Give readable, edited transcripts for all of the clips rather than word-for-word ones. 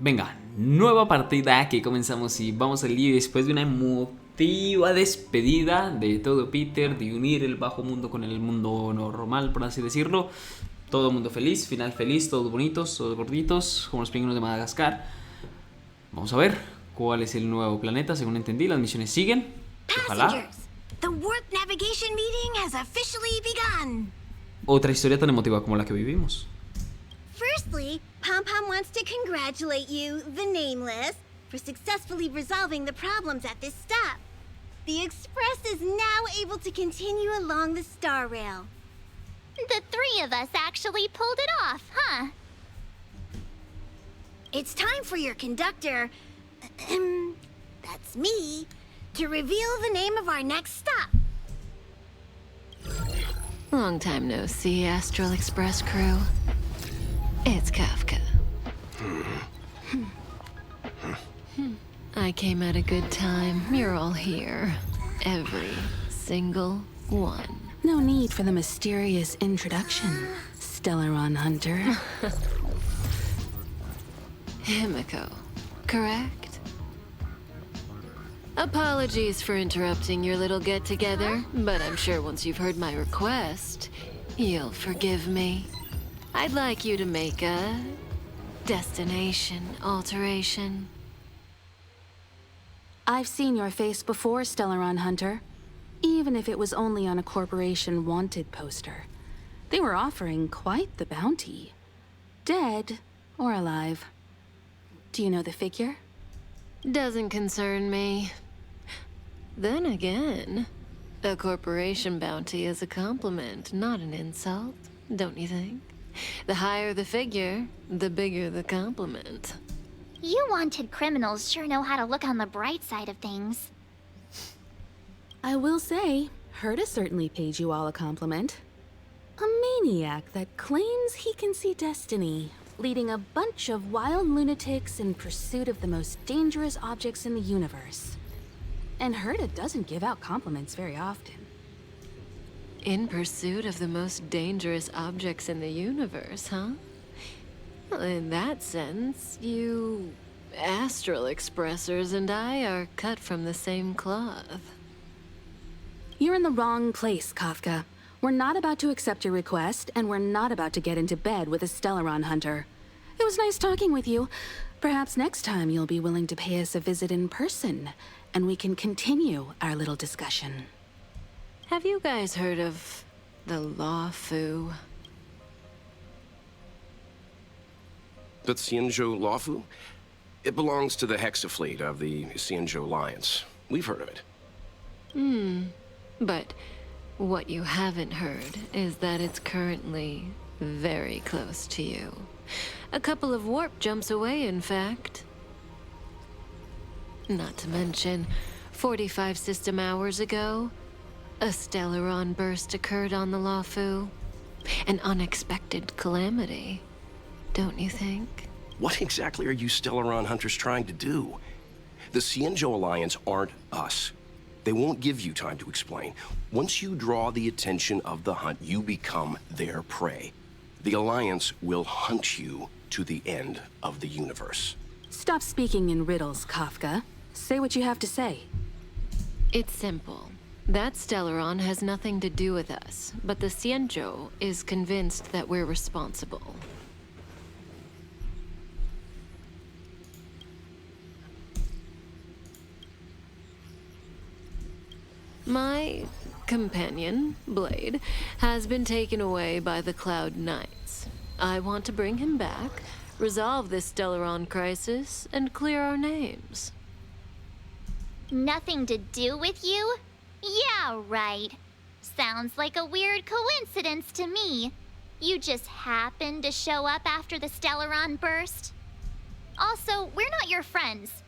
Venga, nueva partida que comenzamos y vamos al lío después de una emotiva despedida de todo Peter, de unir el bajo mundo con el mundo normal, por así decirlo. Todo mundo feliz, final feliz, todos bonitos, todos gorditos, como los pingüinos de Madagascar. Vamos a ver cuál es el nuevo planeta, según entendí, las misiones siguen. Ojalá. The warp navigation meeting has officially begun. Otra historia tan emotiva como la que vivimos. Firstly, Pom Pom wants to congratulate you, the Nameless, for successfully resolving the problems at this stop. The Express is now able to continue along the Star Rail. The three of us actually pulled it off, huh? It's time for your conductor, that's me, to reveal the name of our next stop. Long time no see, Astral Express crew. It's Kafka. I came at a good time. You're all here. Every single one. No need for the mysterious introduction, Stellaron Hunter. Himiko, correct? Apologies for interrupting your little get-together, but I'm sure once you've heard my request, you'll forgive me. I'd like you to make a destination alteration. I've seen your face before, Stellaron Hunter. Even if it was only on a corporation wanted poster. They were offering quite the bounty. Dead or alive. Do you know the figure? Doesn't concern me. Then again, a corporation bounty is a compliment, not an insult, don't you think? The higher the figure, the bigger the compliment. You wanted criminals sure know how to look on the bright side of things. I will say, Herta certainly paid you all a compliment. A maniac that claims he can see destiny, leading a bunch of wild lunatics in pursuit of the most dangerous objects in the universe. And Herta doesn't give out compliments very often. In pursuit of the most dangerous objects in the universe, huh? Well, in that sense, you Astral Expressers and I are cut from the same cloth. You're in the wrong place, Kafka. We're not about to accept your request, and we're not about to get into bed with a Stellaron Hunter. It was nice talking with you. Perhaps next time you'll be willing to pay us a visit in person, and we can continue our little discussion. Have you guys heard of the Law Fu? The Xianzhou Lawfu? It belongs to the Hexafleet of the Xianzhou Alliance. We've heard of it. But what you haven't heard is that it's currently very close to you. A couple of warp jumps away, in fact. Not to mention, 45 system hours ago, a Stellaron burst occurred on the Lawfu. An unexpected calamity, don't you think? What exactly are you Stellaron Hunters trying to do? The Xianzhou Alliance aren't us. They won't give you time to explain. Once you draw the attention of the hunt, you become their prey. The Alliance will hunt you to the end of the universe. Stop speaking in riddles, Kafka. Say what you have to say. It's simple. That Stellaron has nothing to do with us, but the Xianzhou is convinced that we're responsible. My companion, Blade, has been taken away by the Cloud Knights. I want to bring him back, resolve this Stellaron crisis, and clear our names. Nothing to do with you? Yeah, right. Sounds like a weird coincidence to me. You just happened to show up after the Stellaron burst? Also, we're not your friends.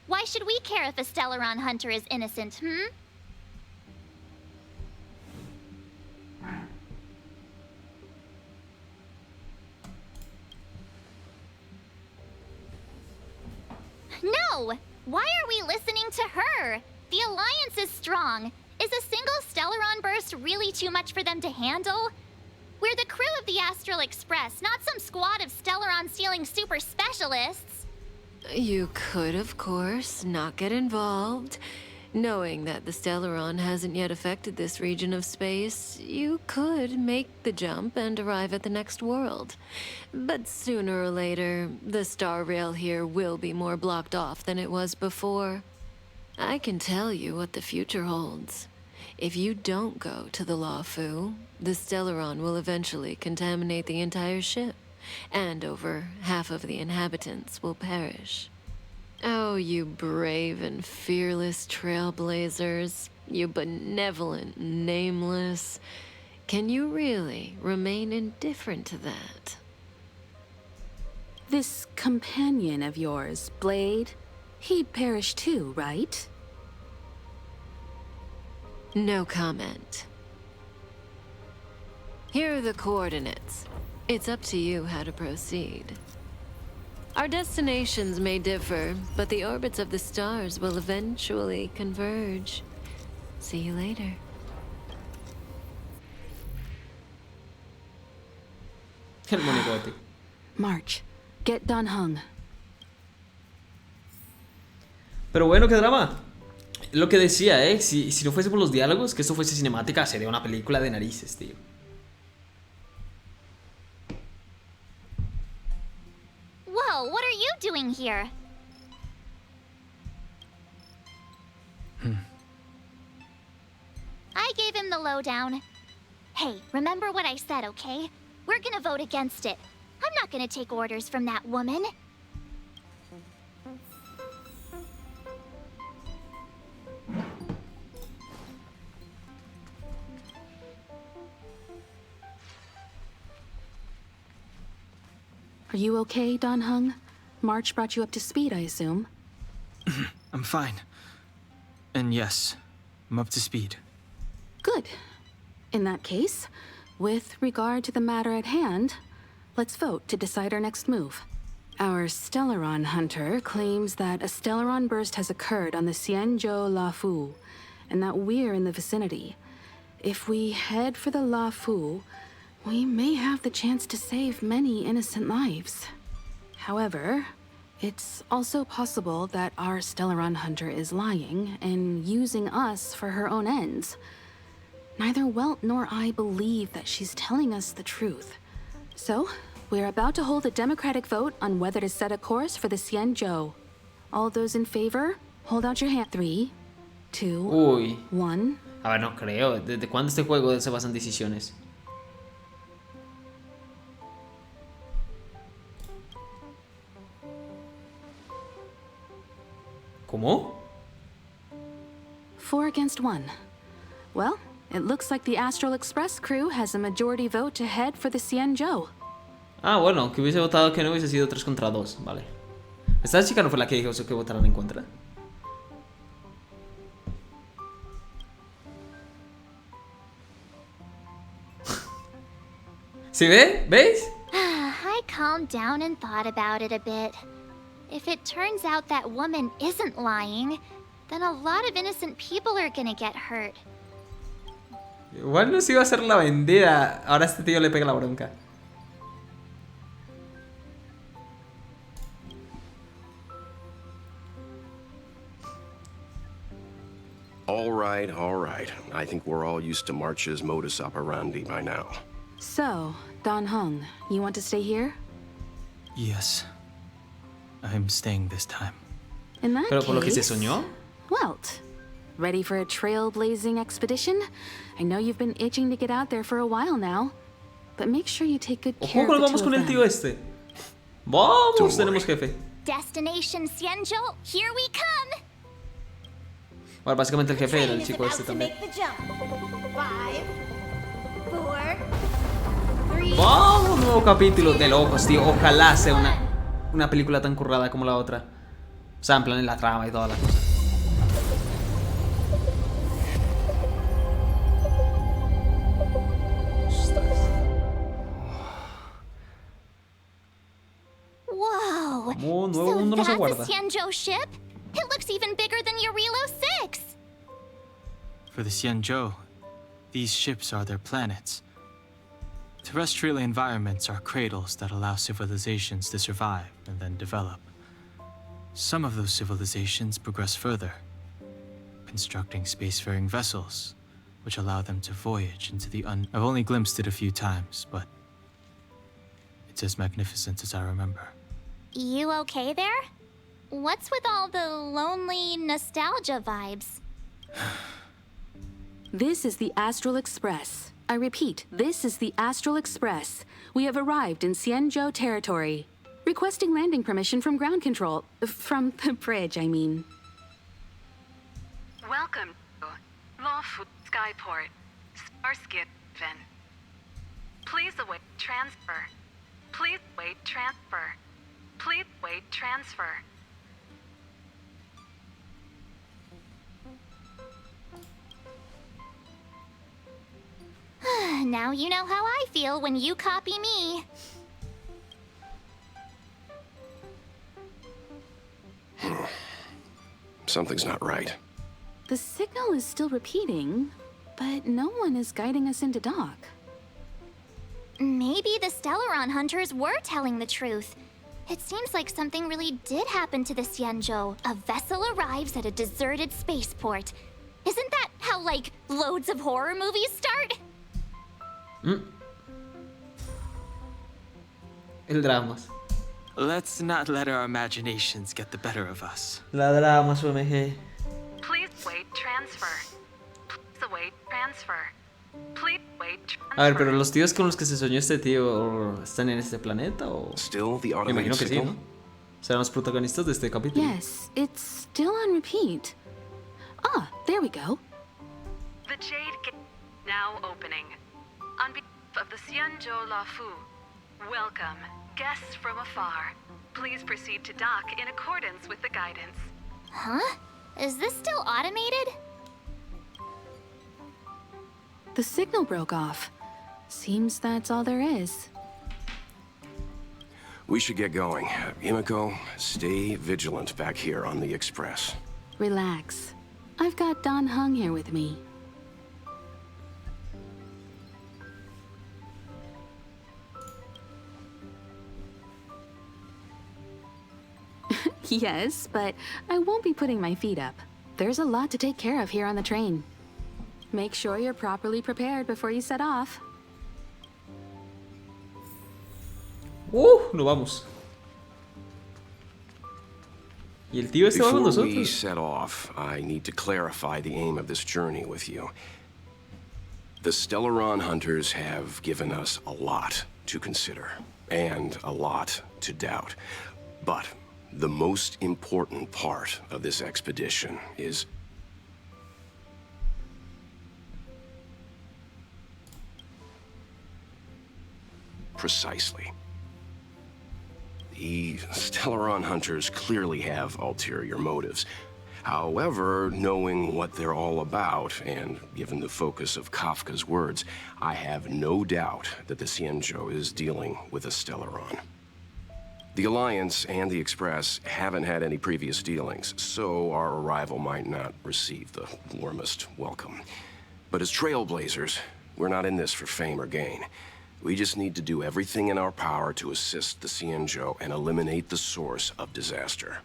Why should we care if a Stellaron hunter is innocent, No! Why are we listening to her? The Alliance is strong. Is a single Stellaron burst really too much for them to handle? We're the crew of the Astral Express, not some squad of Stellaron-stealing super specialists. You could, of course, not get involved. Knowing that the Stellaron hasn't yet affected this region of space, you could make the jump and arrive at the next world. But sooner or later, the star rail here will be more blocked off than it was before. I can tell you what the future holds. If you don't go to the Lawfu, the Stellaron will eventually contaminate the entire ship, and over half of the inhabitants will perish. Oh, you brave and fearless trailblazers, you benevolent nameless. Can you really remain indifferent to that? This companion of yours, Blade, he'd perish too, right? No comment. Here are the coordinates. It's up to you how to proceed. Our destinations may differ, but the orbits of the stars will eventually converge. See you later. El monigote. March, get Don Hung. Pero bueno, qué drama. Lo que decía, si no fuese por los diálogos, que esto fuese cinemática, sería una película de narices, tío. Whoa, what are you doing here? I gave him the lowdown. Hey, remember what I said, okay? We're gonna vote against it. I'm not gonna take orders from that woman. Are you okay, Don Hung? March brought you up to speed, I assume. I'm fine. And yes, I'm up to speed. Good. In that case, with regard to the matter at hand, let's vote to decide our next move. Our Stellaron hunter claims that a Stellaron burst has occurred on the Xianzhou Lafu, and that we're in the vicinity. If we head for the Lafu, we may have the chance to save many innocent lives. However, it's also possible that our Stellaron hunter is lying and using us for her own ends. Neither Welt nor I believe that she's telling us the truth. So, we're about to hold a democratic vote on whether to set a course for the Xianzhou. All those in favor, hold out your hand. 3, 2, Uy. 1. A ver, no creo. ¿Desde cuándo este juego se basa en decisiones? ¿Cómo? 4 against 1. Well, it looks like the Astral Express crew has a majority vote to head for the Xianzhou. Ah, bueno, que hubiese votado que no hubiese sido 3 contra 2, vale. Esta chica no fue la que dijo que votaran en contra. ¿Sí ve? ¿Veis? I calmed down and thought about it a bit. If it turns out that woman isn't lying, then a lot of innocent people are gonna get hurt. Igual no se iba a hacer la vendida. Ahora este tío le pega la bronca. All right, all right. I think we're all used to March's modus operandi by now. So, Don Hung, you want to stay here? Yes. I'm staying this time. In that Pero por lo que se case, soñó. Welt, ready for a trailblazing expedition? I know you've been itching to get out there for a while now, but make sure you take good care Ojo, of the vamos two con of el tío them. este. Vamos, tenemos jefe. Destination Xianzhou, here we come! Bueno, básicamente el jefe era el Train is chico about este to también. make the jump. 5, 4, 3. ¡Vamos! Un nuevo capítulo de locos, tío. Ojalá sea una película tan currada como la otra. O sea, en plan en la trama y todas las cosas. Whoa! Como Nuevo So Mundo nos that's aguarda. a Xianzhou ship? It looks even bigger than Eurilo 6! For the Xianzhou, these ships are their planets. Terrestrial environments are cradles that allow civilizations to survive and then develop. Some of those civilizations progress further, constructing spacefaring vessels, which allow them to voyage into the I've only glimpsed it a few times, but it's as magnificent as I remember. You okay there? What's with all the lonely nostalgia vibes? This is the Astral Express. I repeat, this is the Astral Express. We have arrived in Siendo territory. Requesting landing permission from ground control. From the bridge, I mean. Welcome to Lawful Skyport, Starskip Ven. Please await transfer. Please wait transfer. Please wait transfer. Now you know how I feel when you copy me. Something's not right. The signal is still repeating, but no one is guiding us into dock. Maybe the Stellaron hunters were telling the truth. It seems like something really did happen to the Siendo. A vessel arrives at a deserted spaceport. Isn't that how, like, loads of horror movies start? El dramas. Let's not let our imaginations get the better of us. La dramas, OMG. Please wait transfer. Please await transfer. Please wait transfer. A ver, pero los tíos con los que se soñó este tío están en este planeta o. Still the Me automated imagino que sí, signal? ¿no? Serán los protagonistas de este capítulo. Yes, it's still on repeat. Ah, there we go. The Jade Gate now opening. On behalf of the Siendo Lafu, welcome, guests from afar. Please proceed to dock in accordance with the guidance. Huh? Is this still automated? The signal broke off. Seems that's all there is. We should get going. Himiko, stay vigilant back here on the Express. Relax. I've got Don Hung here with me. Yes, but I won't be putting my feet up. There's a lot to take care of here on the train. Make sure you're properly prepared before you set off. Nos vamos. Y el tío este va con Before we nosotros. set off, I need to clarify the aim of this journey with you. The Stellaron hunters have given us a lot to consider, and a lot to doubt. But the most important part of this expedition is precisely. The Stellaron hunters clearly have ulterior motives. However, knowing what they're all about, and given the focus of Kafka's words, I have no doubt that the Siendo is dealing with a Stellaron. The Alliance and the Express haven't had any previous dealings, so our arrival might not receive the warmest welcome. But as trailblazers, we're not in this for fame or gain. We just need to do everything in our power to assist the Siendo and eliminate the source of disaster.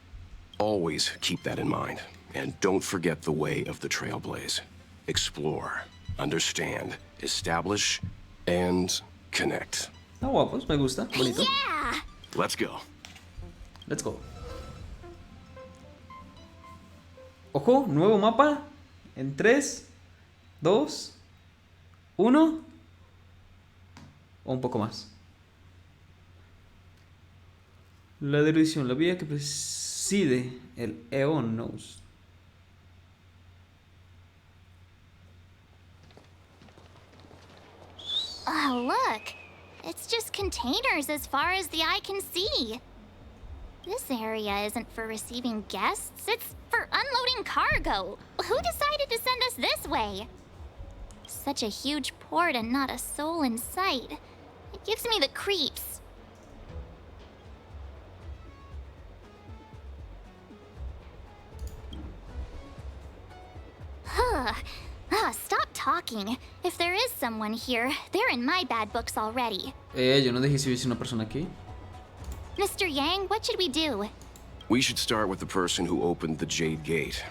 Always keep that in mind, and don't forget the way of the trailblaze. Explore, understand, establish, and connect. Está guapos, me gusta. Bonito. Yeah! Let's go. Let's go. Ojo, nuevo mapa. En 3, 2, 1. O un poco más. La dirección, la vía que preside el Eon Knows. Oh, look. It's just containers as far as the eye can see. This area isn't for receiving guests, it's for unloading cargo. Who decided to send us this way? Such a huge port and not a soul in sight. It gives me the creeps. Stop talking. If there is someone here, they're in my bad books already. Yo no dije si hubiese una persona aquí. Mr. Yang, what should we do? We should start with the person who opened the Jade Gate.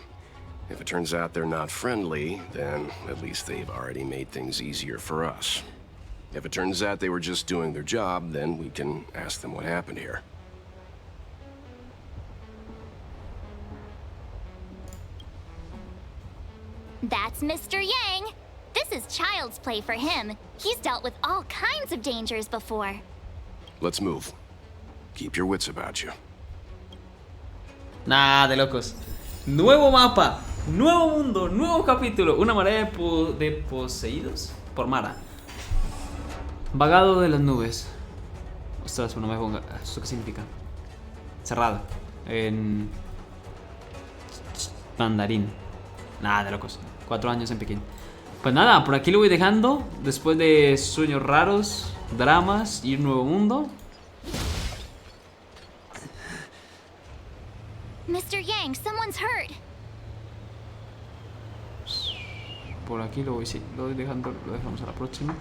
If it turns out they're not friendly, then at least they've already made things easier for us. If it turns out they were just doing their job, then we can ask them what happened here. That's Mr. Yang. This is child's play for him. He's dealt with all kinds of dangers before. Let's move. Keep your wits about you. Nah, de locos. Nuevo mapa, nuevo mundo, nuevo capítulo. Una marea de poseídos por Mara. Vagado de las nubes. Ostras, no me ponga. ¿Esto qué significa? Cerrado. En mandarín. Nada, de locos. 4 años en Pekín. Pues nada, por aquí lo voy dejando. Después de sueños raros, dramas y un nuevo mundo. Mr. Yang, someone's hurt. Por aquí lo voy dejando, lo dejamos a la próxima.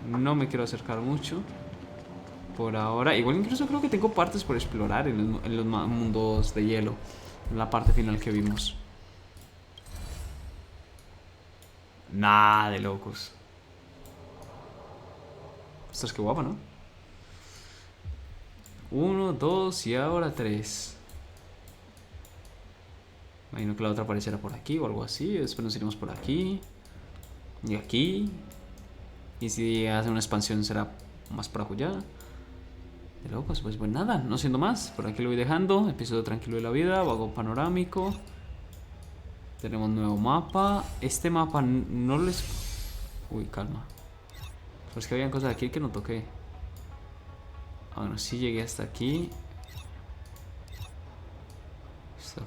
No me quiero acercar mucho por ahora. Igual incluso creo que tengo partes por explorar en los mundos de hielo, en la parte final que vimos. Nada de locos. Ostras, qué guapa, ¿no? 1, 2 y ahora 3. Imagino que la otra aparecerá por aquí o algo así. Después nos iremos por aquí y aquí. Y si hace una expansión será más para allá. De locos, pues nada, no siendo más. Por aquí lo voy dejando. Episodio tranquilo de la vida, vago panorámico. Tenemos nuevo mapa. Este mapa no les... Uy, calma. Pues que habían cosas aquí que no toqué. Bueno, sí llegué hasta aquí.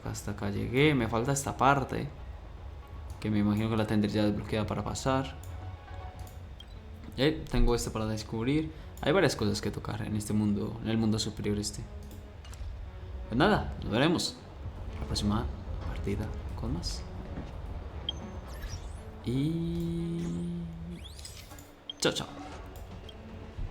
Hasta acá llegué. Me falta esta parte, que me imagino que la tendré ya desbloqueada para pasar. Tengo este para descubrir. Hay varias cosas que tocar en este mundo, en el mundo superior este. Pues nada, nos veremos la próxima partida con más. Y... chao, chao.